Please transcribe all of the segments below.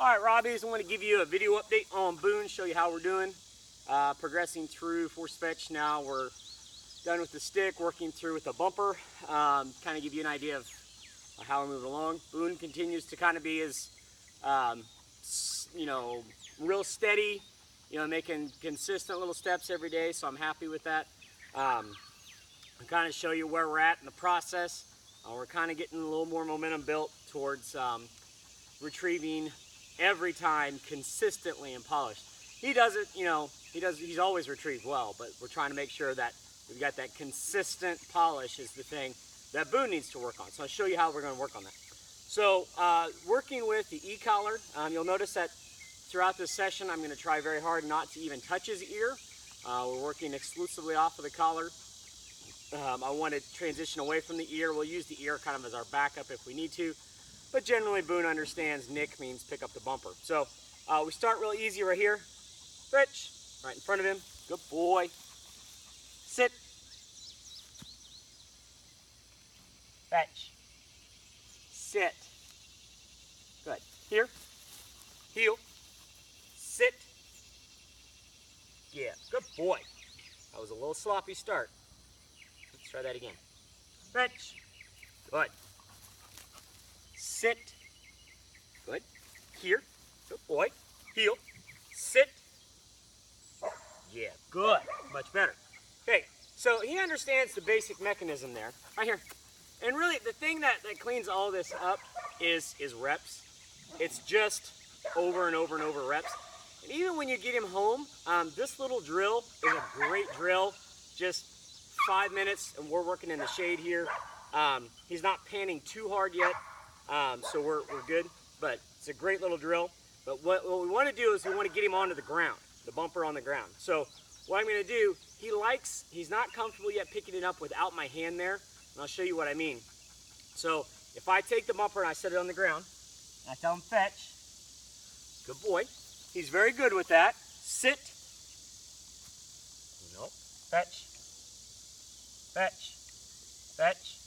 All right, Robbies, I want to give you a video update on Boone, show you how we're doing. Progressing through force fetch now. We're done with the stick, working through with the bumper. Kind of give you an idea of how we're moving along. Boone continues to kind of be as, real steady, making consistent little steps every day, so I'm happy with that. I'll kind of show you where we're at in the process. We're kind of getting a little more momentum built towards retrieving every time consistently and polished. He does it, he's always retrieved well, but we're trying to make sure that we've got that consistent polish is the thing that Boone needs to work on. So I'll show you how we're going to work on that. So working with the e-collar, you'll notice that throughout this session I'm going to try very hard not to even touch his ear. We're working exclusively off of the collar. I want to transition away from the ear. We'll use the ear kind of as our backup if we need to. But generally, Boone understands nick means pick up the bumper. So we start real easy right here. Fetch, right in front of him. Good boy. Sit. Fetch. Sit. Good. Here. Heel. Sit. Yeah, good boy. That was a little sloppy start. Let's try that again. Fetch. Good. Sit. Good. Here. Good boy. Heel. Sit. Yeah, good. Much better. Okay, so he understands the basic mechanism there. Right here. And really, the thing that cleans all this up is reps. It's just over and over and over reps. And even when you get him home, this little drill is a great drill. Just 5 minutes, and we're working in the shade here. He's not panning too hard yet. So we're good, but it's a great little drill. But what we want to do is we want to get him onto the ground, the bumper on the ground. So what I'm going to do, he's not comfortable yet picking it up without my hand there, and I'll show you what I mean. So if I take the bumper and I set it on the ground, and I tell him fetch, good boy, he's very good with that. Sit, no, fetch, fetch, fetch,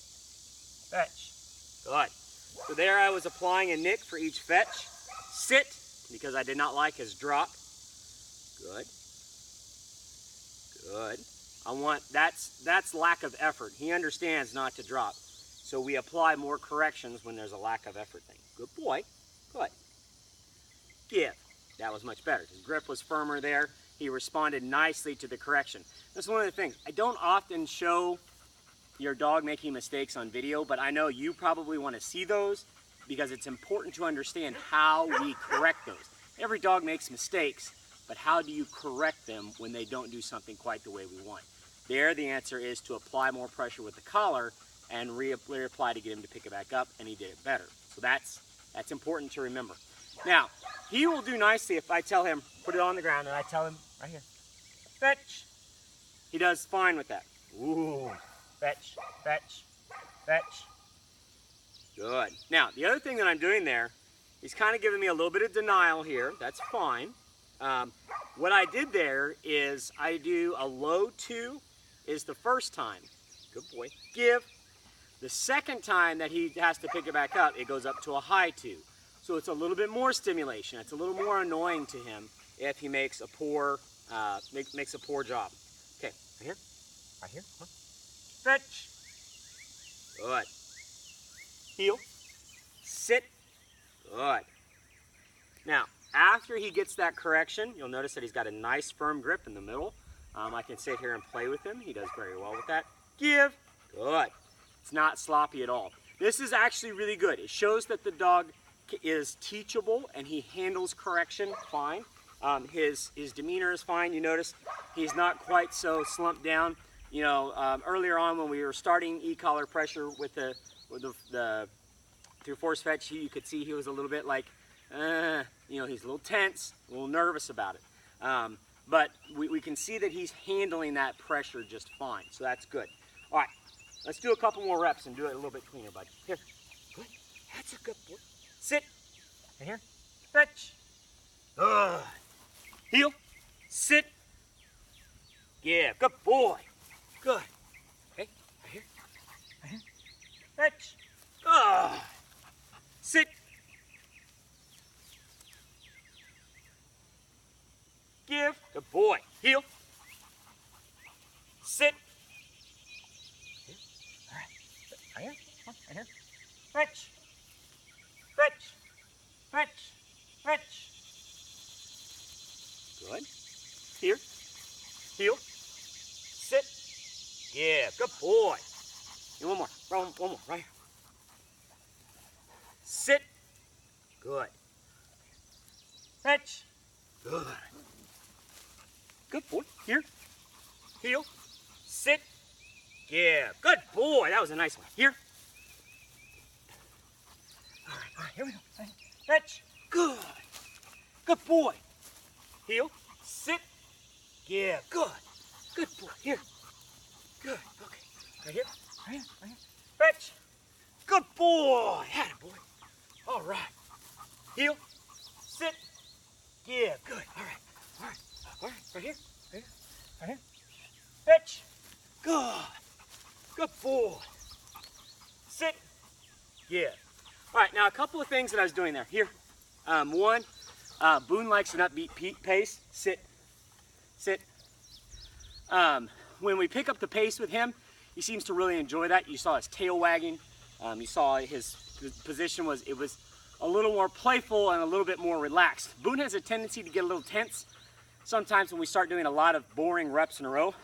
fetch, good. So there I was applying a nick for each fetch. Sit, because I did not like his drop. Good. Good. That's lack of effort. He understands not to drop. So we apply more corrections when there's a lack of effort thing. Good boy. Good. Give. That was much better. His grip was firmer there. He responded nicely to the correction. That's one of the things. I don't often show your dog making mistakes on video, but I know you probably want to see those because it's important to understand how we correct those. Every dog makes mistakes, but how do you correct them when they don't do something quite the way we want? There, the answer is to apply more pressure with the collar and reapply to get him to pick it back up, and he did it better. So that's important to remember. Now, he will do nicely if I tell him, put it on the ground, and I tell him, right here, fetch. He does fine with that. Ooh. Fetch, fetch, fetch. Good. Now, the other thing that I'm doing there, he's kind of giving me a little bit of denial here. That's fine. What I did there is I do a low 2 is the first time. Good boy. Give. The second time that he has to pick it back up, it goes up to a high 2. So it's a little bit more stimulation. It's a little more annoying to him if he makes a poor job. Okay, right here. Right here. Huh? Fetch. Good. Heel. Sit. Good. Now, after he gets that correction, you'll notice that he's got a nice firm grip in the middle. I can sit here and play with him. He does very well with that. Give. Good. It's not sloppy at all. This is actually really good. It shows that the dog is teachable and he handles correction fine. His demeanor is fine. You notice he's not quite so slumped down. Earlier on when we were starting e-collar pressure with the through force fetch, you could see he was a little bit like, he's a little tense, a little nervous about it. But we can see that he's handling that pressure just fine, so that's good. All right, let's do a couple more reps and do it a little bit cleaner, bud. Here, good, that's a good boy. Sit, right here, fetch, good. Heel, sit, yeah, good boy. Good. Okay, right here. Right here. Fetch. Sit. Good boy. Heel. Sit. Here. All right. Right here. Come on, right here. Fetch. Fetch. Fetch. Fetch. Good. Here. Heel. Sit. Yeah, good boy. And one more. One more. Right here. Sit. Good. Fetch. Good. Good boy. Here. Heel. Sit. Yeah, good boy. That was a nice one. Here. All right, here we go. Fetch. Good. Good boy. Heel. Sit. Yeah, good. Good boy. Here. Good. Okay. Right here. Right here. Right here. Fetch. Good boy. Atta boy. All right. Heel. Sit. Yeah, good. All right. All right. All right. Right here. Right here. Right here. Fetch. Good. Good boy. Sit. Yeah. All right. Now a couple of things that I was doing there. Here. One. Boone likes an upbeat pace. Sit. Sit. When we pick up the pace with him, he seems to really enjoy that. You saw his tail wagging. You saw his position was a little more playful and a little bit more relaxed. Boone has a tendency to get a little tense sometimes when we start doing a lot of boring reps in a row.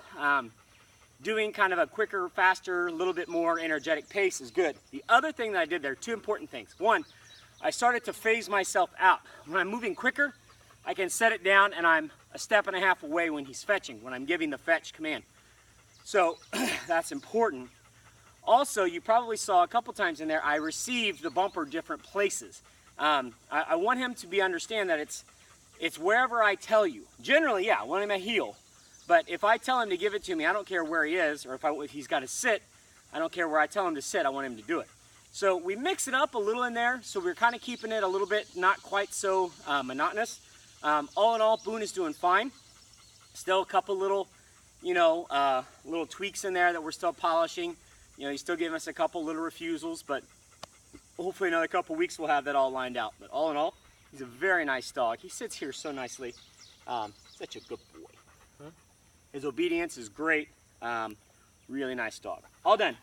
Doing kind of a quicker, faster, a little bit more energetic pace is good. The other thing that I did there, two important things. One, I started to phase myself out. When I'm moving quicker, I can set it down and I'm a step and a half away when he's fetching, when I'm giving the fetch command. So that's important. Also, you probably saw a couple times in there, I received the bumper different places. I want him to understand that it's wherever I tell you. Generally, yeah, I want him at heel. But if I tell him to give it to me, I don't care where he is, or if he's got to sit, I don't care where I tell him to sit, I want him to do it. So we mix it up a little in there, so we're kind of keeping it a little bit not quite so monotonous. All in all, Boone is doing fine. Still a couple little, little tweaks in there that we're still polishing. He's still giving us a couple little refusals, but hopefully another couple weeks we'll have that all lined out. But all in all, he's a very nice dog. He sits here so nicely. Such a good boy. Huh? His obedience is great. Really nice dog. All done.